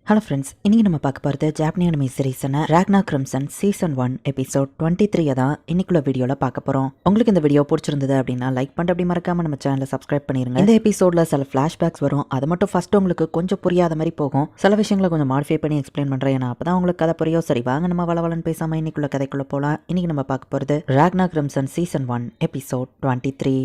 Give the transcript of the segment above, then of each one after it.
Hello friends, இன்னைக்கு நம்ம பார்க்க போகிறது ஜாப்பனீஸ் அனிமே சீரிஸான ராக்னாக் கிரிம்சன் சீசன் 1 எபிசோட் 23 தான் இன்னைக்குள்ள வீடியோவில் பார்க்க போகிறோம். உங்களுக்கு இந்த வீடியோ பிடிச்சிருந்தது அப்படின்னா லைக் பண்ணிட்டு அப்படி மறக்காம நம்ம சேனலை சப்ஸ்கிரைப் பண்ணிருங்க. இந்த எபிசோடில் சில ஃப்ளாஷ்பேக்ஸ் வரும். அது மட்டும் ஃபர்ஸ்ட் உங்களுக்கு கொஞ்சம் புரியாத மாதிரி போகும். சில விஷயங்களை கொஞ்சம் மாடிஃபை பண்ணி எக்ஸ்பிளைன் பண்ணுறேன். ஏன்னா அப்போ தான் உங்களுக்கு கதை புரியும். சரி வாங்க நம்ம வளவலன்னு பேசாமல் இன்னைக்குள்ள கதைக்குள்ளே போகலாம். இன்னைக்கு நம்ம பார்க்க போகிறது ராக்னாக் கிரிம்சன் சீசன் 1 எபிசோட் 23.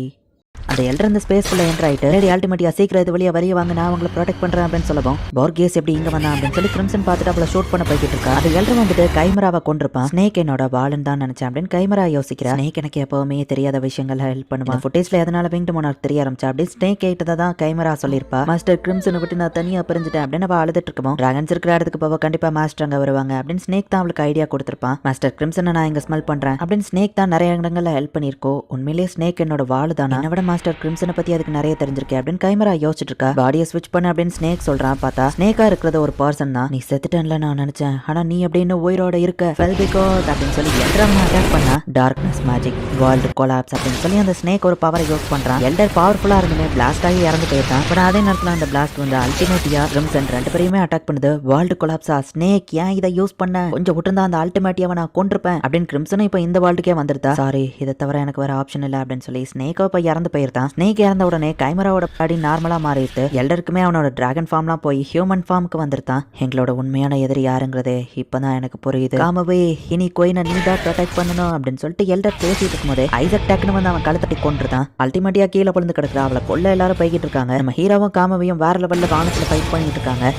அந்த எல்டர் இந்த ஸ்பேஸ்க்குள்ள என்டர் ஆயிட்டு ரெடி அல்டிமேட்டியா சீக்கிரம் இது வழியா வரிய வாங்க, நான் உங்களை ப்ரொடெக்ட் பண்றேன் அப்படின்னு சொல்லவும் போர்கேஸ் எப்படி இங்க வந்தான் அப்படின்னு சொல்லி கிரிம்சன் பார்த்துட்டு அவளை ஷூட் பண்ண போய்கிட்டு இருக்கா. அது எல்டர் வந்துட்டு கைமராவை கொண்டிருப்பான். ஸ்னேக் என்னோட பாலன் தான் நினைச்சேன் அப்படின்னு கைமரா யோசிக்கிறா. ஸ்னேக் எனக்கு எப்பவுமே தெரியாத விஷயங்கள் ஹெல்ப் பண்ணுவான். ஃபுட்டேஜ்ல எதனால விங்டு மோனார்க் தெரிய ஆரம்பிச்சா அப்படின்னு ஸ்னேக் கிட்ட தான் கைமரா சொல்லியிருப்பா. மாஸ்டர் கிரிம்சனை விட்டு நான் தனியா பிரிஞ்சுட்டேன் அப்படின்னு அவ அழுதுட்டு இருக்கோம். டிராகன்ஸ் இருக்கிற இடத்துக்கு போவ கண்டிப்பா மாஸ்டர் அங்க வருவாங்க அப்படின்னு ஸ்னேக் தான் அவளுக்கு ஐடியா கொடுத்திருப்பான். மாஸ்டர் கிரிம்சனை நான் இங்க ஸ்மெல் பண்றேன் அப்படின்னு ஸ்னேக் தான் நிறைய இடங்கள்ல ஹெல்ப் பண்ணிருக்கோம். உண்மையிலேயே ஸ்னேக் என்னோட வாளு தானா? என்னை விட மாஸ்டர் கிரிம்சனை பத்தி அதுக்கு நிறைய தெரிஞ்சிருக்கேன் அப்படின்னு கைமரா யோசிச்சுட்டு இருக்கா. பாடியை ஸ்விட்ச் பண்ண அப்படின்னு ஸ்னேக் சொல்றான். பார்த்தா ஸ்னேக்கா இருக்கிறது ஒரு பர்சன் தான். நீ செத்துட்டேன்ல நான் நினைச்சேன், ஆனா நீ அப்படின்னு உயிரோட இருக்க அப்படின்னு சொல்லி எல்டர் அட்டாக் பண்ணா. டார்க்னஸ் மேஜிக் வேர்ல்டு கொலாப்ஸ் அப்படின்னு சொல்லி அந்த ஸ்னேக் ஒரு பவரை யூஸ் பண்றான். எல்டர் பவர்ஃபுல்லா இருந்துமே பிளாஸ்ட் ஆகி இறந்து போயிருக்கான். பட் அதே நேரத்தில் அந்த பிளாஸ்ட் வந்து அல்டிமேட்டியா கிரிம்சன் ரெண்டு பேரையுமே அட்டாக் பண்ணுது. வேர்ல்டு கொலாப்ஸா? ஸ்னேக் ஏன் இதை யூஸ் பண்ண? கொஞ்சம் விட்டுருந்தா அந்த அல்டிமேட்டியாவை நான் கொண்டிருப்பேன் அப்படின்னு கிரிம்சன் இப்போ இந்த வேர்ல்டுக்கே வந்துருதா. சாரி, இதை தவிர எனக்கு வேற ஆப்ஷன் இல்லை அப்படின்னு சொல்லி ஸ்னேக் இப்போ இறந்து போயிருந்தான். ஸ்னேக் இறந்த உடனே கைமராவோட பாடி நார்மலா மாறிட்டு எல்டருக்குமே அவனோட டிராகன் ஃபார்ம்லாம் போய் ஹியூமன் ஃபார்முக்கு வந்துருத்தான். எங்களோட உண்மையான எதிரி யாருங்கிறதே இப்பதான் எனக்கு புரியுது. காமவே இனி கோயினை நீ தான் ப்ரொடெக்ட் பண்ணணும் அப்படின்னு சொல்லிட்டு எல்டர் பேசிட்டு இருக்கும்போது ஐசக் டக்குன்னு வந்து அவன் கழுத்தட்டி கொண்டுருந்தான். அல்டிமேட்டியா கீழே விழுந்து கிடக்குறா. அவளை கொல்ல எல்லாரும் போய்கிட்டு இருக்காங்க. நம்ம ஹீரோவும் காமவையும் வேற லெவல்ல வானத்துல ஃபைட் பண்ணிட்டு இருக்காங்க.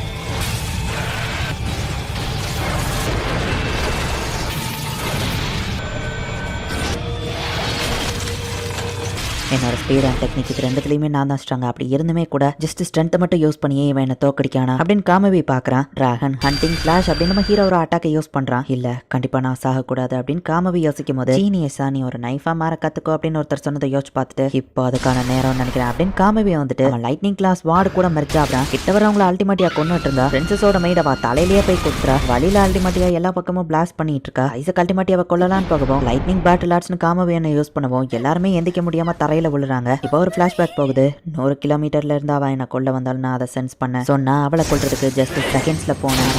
என்னோட ஸ்பீட் அண்ட் டெக்னிக் இது ரெண்டுத்துலையுமே நான் தான் ஸ்ட்ராங். அப்படி இருந்துமே கூட ஜஸ்ட் ஸ்ட்ரென்த்தை மட்டும் யூஸ் பண்ணியே இவன் என்ன தோக்கடிக்கானா அப்படின்னு காமவி பார்க்குறான். டிராகன் ஹண்டிங் ஃபிளாஷ் அப்படின்னு நம்ம ஹீரோ ஒரு அட்டாக்கை யூஸ் பண்ணுறான். இல்லை கண்டிப்பாக நான் சாகக்கூடாது அப்படின்னு காமவி யோசிக்கும் போது ஜீனியஸா நீ ஒரு நைஃபா மாற கற்றுக்கோ அப்படின்னு ஒருத்தர் சொன்னதை யோசிச்சு பார்த்துட்டு இப்போ அதுக்கான நேரம் நினைக்கிறேன் அப்படின்னு காமவி வந்துட்டு அவன் லைட்னிங் கிளாஸ் வார்டு கூட மெர்ஜா அப்படின் கிட்ட வரவங்களை அல்டிமேட்டியா கொண்டுட்டு இருந்தா. பிரின்சஸோட மெய்டவா தலையிலேயே போய் கொடுத்துறா. வழியில அல்டிமேட்டியா எல்லா பக்கமும் பிளாஸ்ட் பண்ணிட்டு இருக்கா. ஐசக் அல்டிமேட்டியாவை கொல்லலான்னு போகவும் லைட்னிங் பேட்டில் ஆர்ட்ஸ்னு காமவி என்ன யூஸ் பண்ணுவோம். எல்லாருமே எந்திக்க முடியாம தரையில விழுறாங்க. இப்போ ஒரு ஃபிளாஷ்பேக் போகுது. 100 கிலோமீட்டர்ல இருந்து அவ என்ன கொல்ல வந்தாலும் நான் அதை சென்ஸ் பண்ணேன். சொன்னா அவளை கொல்றதுக்கு ஜஸ்ட் செகண்ட்ஸ்ல போனேன்.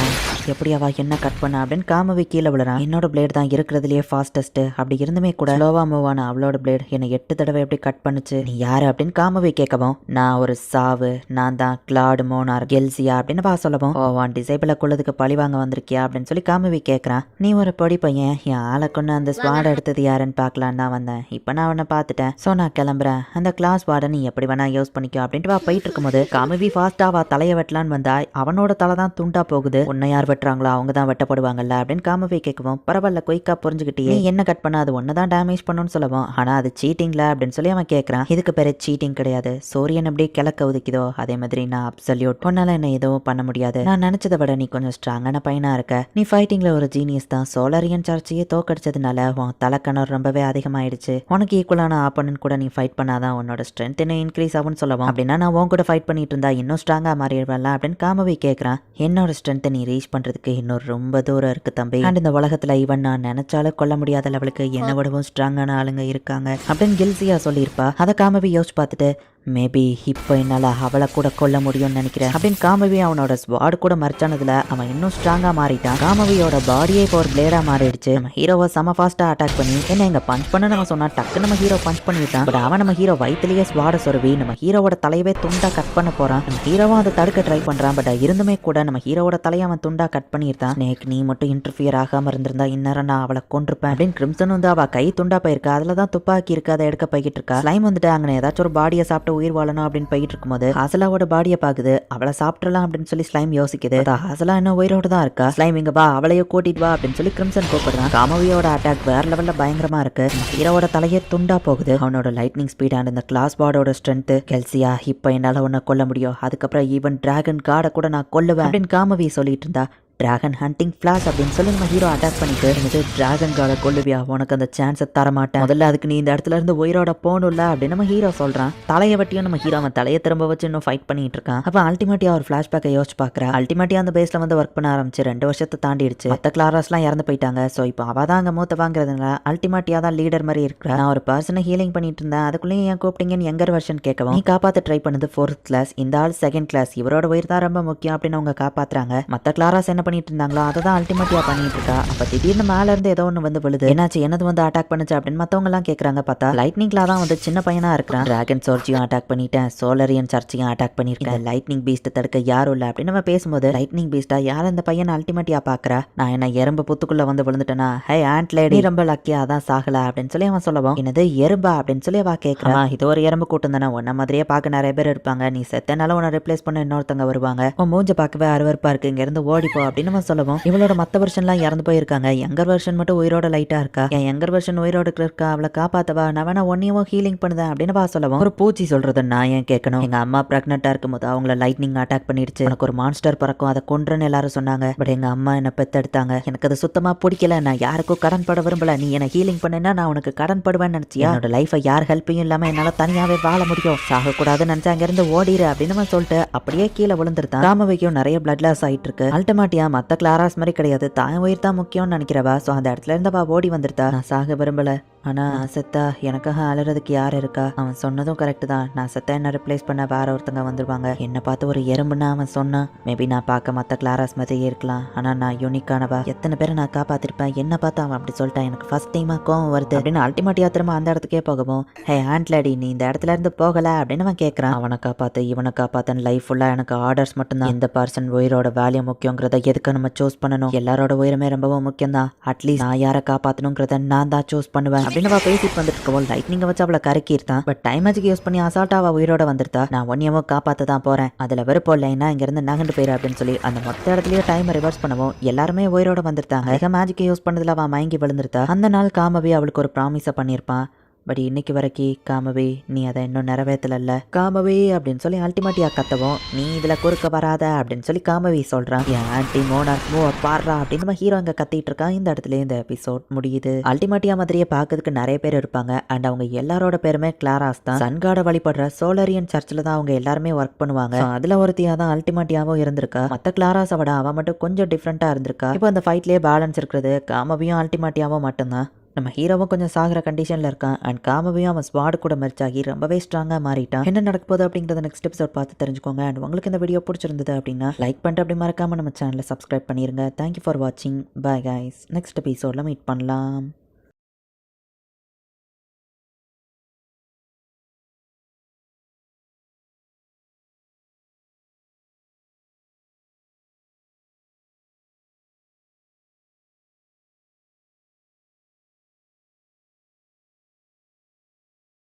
எப்படி அவ என்ன கட் பண்ண அப்படின்னு காமவி கீழே விழுறான். என்னோட பிளேட் தான் இருக்கிறதுலயே ஃபாஸ்டஸ்ட். அப்படி இருந்துமே கூட ஸ்லோவா மூவ் ஆன அவளோட பிளேட் என்னை 8 தடவை எப்படி கட் பண்ணுச்சு? நீ யாரு அப்படின்னு காமவி கேட்கவும் நான் ஒரு சாவு, நான் தான் கிளாடு மோனார் கெல்சியா அப்படின்னு வா சொல்லவும் ஓவான் டிசைபிள கொள்ளதுக்கு பழி வாங்க வந்திருக்கியா அப்படின்னு சொல்லி காமவி கேட்கறான். நீ ஒரு பொடி பையன், என் ஆளை கொண்டு அந்த ஸ்வாட் எடுத்தது யாருன்னு பார்க்கலான்னு தான் வந்தேன். இப்போ நான் அவனை பார்த்துட்டேன். ஸோ நான் கிளம்புறேன். அந்த கிளாஸ் வார்டை நீ எப்படி வேணா யூஸ் பண்ணிக்கோ அப்படின்ட்டு வா போயிட்டு இருக்கும்போது காமவி ஃபாஸ்டா வா தலையை வெட்டலான்னு வந்தா அவனோட தலை தான் துண்டா போகுது. உன்னை யார் வெட்டுறாங்களோ அவங்க தான் வெட்டப்படுவாங்கல்ல அப்படின்னு காமவி கேட்கவும் பரவாயில்ல குயிக்கா புரிஞ்சுக்கிட்டே நீ என்ன கட் பண்ண அது ஒன்னு தான் டேமேஜ் பண்ணுன்னு சொல்லவும் ஆனா அது சீட்டிங்ல அப்படின்னு சொல்லி அவன் கேட்கறான். இதுக்கு பேரு சீட்டிங் கிடையாது. சூரியன் எப்படி கிழக்க உதிக்குதோ அதே மாதிரி நான் அப்சல்யூட். உன்னால என்ன எதுவும் பண்ண முடியாது. நான் நினைச்சதை விட நீ கொஞ்சம் ஸ்ட்ராங்கான பையனா இருக்க. நீ ஃபைட்டிங்ல ஒரு ஜீனியஸ் தான். சோலாரியன் சர்ச்சையே தோக்கடிச்சதுனால உன் தலைக்கணர் ரொம்பவே அதிகமாயிடுச்சு. உனக்கு ஈக்குவலான ஆப்போனன்ட் கூட நீ ஃபைட் பண்ணாதான் உன்னோட ஸ்ட்ரென்த் இன்னும் இன்க்ரீஸ் ஆகும்னு சொல்லவும் அப்படின்னா நான் உன் கூட ஃபைட் பண்ணிட்டு இருந்தா இன்னும் ஸ்ட்ராங்கா மாறிடுவேன்ல அப்படின்னு காமவி கேட்கறான். என்னோட ஸ்ட்ரென்த்தை நீ ரீச் பண்றதுக்கு இன்னும் ரொம்ப தூரம் இருக்கு தம்பி. அண்ட் இந்த உலகத்துல ஈவன் நான் நினைச்சாலும் கொல்ல முடியாத லெவலுக்கு என்ன விடவும் ஸ்ட்ராங்கான ஆளுங்க இருக்காங்க அப்படின்னு கில்சியா சொல்லியிருப்பா. அதை காமவி யோசிச்சு பார்த்துட்டு மேபி இப்போ என்னால் அவளை கூட கொல்ல முடியும்னு நினைக்கிறேன் அப்படின்னு காமவி அவனோட ஸ்வாட் கூட மறைச்சானதுல அவன் இன்னும் ஸ்ட்ராங்கா மாறிட்டான். காமவியோட பாடியே இப்போ ஒரு பிளேடா மாறிடுச்சு. நம்ம ஹீரோவை செம ஃபாஸ்டா அட்டாக் பண்ணி என்ன எங்க பஞ்ச் பண்ண நம்ம சொன்னா டக்கு நம்ம ஹீரோ பஞ்ச் பண்ணிட்டான். பட் அவன் நம்ம ஹீரோ வயிற்றுலயே ஸ்வாட சொருவி நம்ம ஹீரோவோட தலையவே துண்டா கட் பண்ண போறான். நம்ம ஹீரோவும் அதை தடுக்க ட்ரை பண்றான். பட் இருந்துமே கூட நம்ம ஹீரோவோட தலையை அவன் துண்டா கட் பண்ணியிருந்தான். நேக்கு நீ மட்டும் இன்டர்ஃபியர் ஆகாம இருந்திருந்தா இந்நேரம் நான் அவளை கொண்டிருப்பேன் அப்படின்னு கிரிம்சன் வந்து அவ கை துண்டா போயிருக்கா. அதுலதான் துப்பாக்கி இருக்கு, அதை எடுக்க போய்கிட்டு இருக்கா. ஸ்லைம் வந்துட்டு அங்கே ஏதாச்சும் ஒரு பாடியை சாப்பிட்டு உயிர் வாழணும் அப்படின்னு போயிட்டு இருக்கும்போது ஹாசலாவோட பாடியை பாக்குது. அவளை சாப்பிடலாம் அப்படின்னு சொல்லி ஸ்லைம் யோசிக்குது. ஹாசலா இன்னும் உயிரோட தான் இருக்கா. ஸ்லைம் இங்க வா அவளையோ கூட்டிட்டு வா அப்படின்னு சொல்லி கிரிம்சன் கூப்பிடுறான். காமவியோட அட்டாக் வேற லெவல்ல பயங்கரமா இருக்கு. ஹீரோவோட தலையே துண்டா போகுது. அவனோட லைட்னிங் ஸ்பீட் அண்ட் இந்த கிளாஸ் பாடோட ஸ்ட்ரென்த் கெல்சியா இப்போ என்னால உன்னை கொல்ல முடியும். அதுக்கப்புறம் ஈவன் டிராகன் கார்டை கூட நான் கொல்லுவேன் அப்படின்னு காமவி சொல்லிட்டு இருந்தா. டிராகன் ஹண்டிங் ஃபிளாஷ் அப்படின்னு சொல்லி நம்ம ஹீரோ அட்டாக் பண்ணிட்டு எனக்கு டிராகன் காலை கொல்லுவியா, உனக்கு அந்த சான்ஸை தரமாட்டேன், முதல்ல அதுக்கு நீ இந்த இடத்துல இருந்து உயிரோட போகணும்ல அப்படின்னு நம்ம ஹீரோ சொல்றான். தலையை வட்டியும் நம்ம ஹீரோ அவன் தலையை திரும்ப வச்சு இன்னும் ஃபைட் பண்ணிட்டு இருக்கான். அப்ப அல்டிமேட்டியா ஒரு ஃபிளாஷ்பேக்கை யோசிச்சு பாக்குறா. அல்டிமேட்டியா அந்த பேஸ்ல வந்து ஒர்க் பண்ண ஆரம்பிச்சு 2 வருஷத்தை தாண்டிடுச்சு. மற்ற கிளாரஸ்லாம் இறந்து போயிட்டாங்க. ஸோ இப்போ அவ தான் அங்கே மூத்தவாங்கிறதுனால அல்டிமேட்டியா தான் லீடர் மாதிரி இருக்கிறா. நான் ஒரு பர்சனை ஹீலிங் பண்ணிட்டு இருந்தேன், அதுக்குள்ளேயும் ஏன் கூப்பிட்டீங்கன்னு யங்கர் வெர்ஷன் கேட்கவும், நீ காப்பாற்ற ட்ரை பண்ணது 4th கிளாஸ், இந்த ஆள் 2nd கிளாஸ், இவரோட உயிர் தான் ரொம்ப முக்கியம் அப்படின்னு அவங்க காப்பாத்துறாங்க. மற்ற கிளாராஸ் என்ன பண்ணிட்டு இருந்தாங்களோ அதை தான் அல்டிமேட்டியா பண்ணிட்டு இருக்கா. அப்ப திடீர்னு மேல இருந்து ஏதோ ஒன்று வந்து விழுது. என்னாச்சு, என்னது வந்து அட்டாக் பண்ணுச்சு அப்படின்னு மத்தவங்க எல்லாம் கேட்கறாங்க. பார்த்தா லைட்னிங்ல தான் வந்து சின்ன பையனா இருக்கிறான். டிராகன் சோர்ஜையும் அட்டாக் பண்ணிட்டேன், சோலரியன் சர்ச்சையும் அட்டாக் பண்ணிருக்கேன், லைட்னிங் பீஸ்ட் தடுக்க யாரும் இல்லை அப்படின்னு நம்ம பேசும்போது, லைட்னிங் பீஸ்டா யார் இந்த பையன் அல்டிமேட்டியா பாக்குறா, நான் என்ன எறும்பு புத்துக்குள்ள வந்து விழுந்துட்டேனா, ஹே ஆண்ட் லேடி ரொம்ப லக்கியா அதான் சாகல அப்படின்னு சொல்லி அவன் சொல்லவும், என்னது எறும்பா அப்படின்னு சொல்லி அவ கேட்கறான். இது ஒரு எறும்பு கூட்டம் தானே, உன்ன மாதிரியே பார்க்க நிறைய பேர் இருப்பாங்க, நீ செத்தனால உன்னை ரிப்ளேஸ் பண்ண இன்னொருத்தங்க வருவாங்க, உன் மூஞ்ச பார்க்கவே அருவருப்பா இருக்கு, இங்க இருந்து ஓடிப்போ அப்படின்னு நம்ம சொல்லவும், இவளோட மத்த வெர்ஷன்லாம் இறந்து போயிருக்காங்க, யங்கர் வெர்ஷன் மட்டும் உயிரோட லைட்டா இருக்கா, என் யங்கர் வெர்ஷன் உயிரோட இருக்கா, அவளை காப்பாத்தவா, நான் வேணா ஒன்னையும் ஹீலிங் பண்ணுதேன் அப்படின்னு வா சொல்லவும், ஒரு பூச்சி சொல்றது நான் ஏன் கேட்கணும், எங்க அம்மா பிரெக்னெண்டா இருக்கும் போது அவங்கள லைட்னிங் அட்டாக் பண்ணிடுச்சு, எனக்கு ஒரு மான்ஸ்டர் பறக்கும் அதை கொன்றுன்னு எல்லாரும் சொன்னாங்க, பட் எங்க அம்மா என்ன பெத்தெடுத்தாங்க, எனக்கு அது சுத்தமா பிடிக்கல, நான் யாருக்கும் கடன் பட விரும்பல, நீ என்ன ஹீலிங் பண்ணுனா நான் உனக்கு கடன் படுவேன்னு நினைச்சியா, என்னோட லைஃபை யார் ஹெல்ப்பையும் இல்லாம என்னால தனியாவே வாழ முடியும், சாக கூடாதுன்னு நினைச்சா அங்க இருந்து ஓடிரு அப்படின்னு சொல்லிட்டு அப்படியே கீழே விழுந்துருந்தான். காமவைக்கும் நிறைய பிளட் லாஸ் ஆயிட்டு இருக்கு. அல்டிமேட்டியா மத்த கிளாராஸ் மாதிரி கிடையாது, தான் உயிர் தான் முக்கியம்னு நினைக்கிறவா. சோ அந்த இடத்துல இருந்தவா ஓடி வந்துருத்தா. நான் சாக விரும்பல, ஆனா செத்தா எனக்காக அலறதுக்கு யார் இருக்கா, அவன் சொன்னதும் கரெக்ட் தான், நான் செத்தா என்ன ரிப்ளேஸ் பண்ண வேற ஒருத்தங்க வந்துருவாங்க, என்ன பார்த்து ஒரு எறும்புன்னா அவன் சொன்னான், மேபி நான் பார்க்க மற்ற கிளாராஸ் மாதிரியே இருக்கலாம், ஆனா நான் யூனிக்கானவா, எத்தனை பேரை நான் காப்பாத்திருப்பேன், என்ன பார்த்து அவன் அப்படி சொல்லிட்டான், எனக்கு ஃபர்ஸ்ட் டைமா கோவம் வருது அப்படின்னு அல்டிமேட்டியா திரும்ப அந்த இடத்துக்கே போகவும், ஹே ஆண்ட் லேடி நீ இந்த இடத்துல இருந்து போகல அப்படின்னு அவன் கேட்கறான். அவனை காப்பாத்து இவனை காப்பாத்தன் லைஃப் ஃபுல்லா எனக்கு ஆர்டர்ஸ் மட்டும்தான், இந்த பர்சன் உயிரோட வேல்யூ முக்கியங்கிறத எதுக்கு நம்ம சூஸ் பண்ணணும், எல்லாரோட உயிரமே ரொம்பவும் முக்கியம் தான், அட்லீஸ்ட் நான் யாரை காப்பாத்தணுங்கிறத நான் தான் சூஸ் பண்ணுவேன் அப்படின்னு பேசிட்டு வந்துட்டு இருக்கோம். லைட்னிங்க வச்சு அவளை கரக்கிருத்தான். பட் டைம் மேஜிக் யூஸ் பண்ணி அசால்ட்டா அவ உயிரோட வந்துருத்தா. நான் ஒன்னியமோ காப்பாத்த தான் போறேன், அதுல வெறுப்போ இல்லைன்னா இங்க இருந்து நகண்டு போயிரு அப்படின்னு சொல்லி அந்த மொத்த இடத்துலயே டைம் ரிவர்ஸ் பண்ணவும் எல்லாருமே உயிரோட வந்துருத்தாங்க. மேஜிக் யூஸ் பண்ணதுல அவன் மயங்கி விழுந்துருத்தா. அந்த நாள் காமவி அவளுக்கு ஒரு ப்ராமிஸை பண்ணியிருப்பான். பட் இன்னைக்கு வரைக்கும் காமவி நீ அதை இன்னும் நிறைவேற்றல காமவி அப்படின்னு சொல்லி அல்டிமேட்டியா கத்தவும், நீ இதுல குறுக்க வராத அப்படின்னு சொல்லி காமவி சொல்றான். என் ஆன்டி மோனார்க் மூவ் பாடுறா அப்படின்னு நம்ம ஹீரோ அங்க கத்திட்டு இருக்கான். இந்த இடத்துல இந்த எபிசோட் முடியுது. அல்டிமேட்டியா மாதிரியே பார்க்கறதுக்கு நிறைய பேர் இருப்பாங்க. அண்ட் அவங்க எல்லாரோட பேருமே கிளாராஸ் தான். சன்காட வழிபடுற சோலரியன் சர்ச்சில் தான் அவங்க எல்லாருமே ஒர்க் பண்ணுவாங்க. அதுல ஒருத்தியா தான் அல்டிமேட்டியாவும் இருந்திருக்கா. மத்த கிளாராஸை விட அவன் மட்டும் கொஞ்சம் டிஃப்ரெண்டா இருந்திருக்கா. இப்போ அந்த ஃபைட்லயே பேலன்ஸ் இருக்கிறது காமவியும் அல்டிமேட்டியாவும் மட்டும்தான். நம்ம ஹீரோவும் கொஞ்சம் சாகிற கண்டிஷன்ல இருக்கான். அண்ட் காமவையும் அவன் ஸ்வாட் கூட மெர்ச்சாகி ரொம்பவே ஸ்ட்ராங்கா மாறிட்டான். என்ன நடக்க போகுது அப்படிங்கறத நெக்ஸ்ட் எபிசோட் பார்த்து தெரிஞ்சுக்கோங்க. அண்ட் உங்களுக்கு இந்த வீடியோ பிடிச்சிருந்தது அப்படின்னா லைக் பண்ணிட்டு அப்படி மறக்காம நம்ம சேனலை சப்ஸ்கிரைப் பண்ணிருங்க. தேங்க்யூ ஃபார் வாட்சிங். Bye guys. நெக்ஸ்ட் எபிசோட்ல மீட் பண்ணலாம்.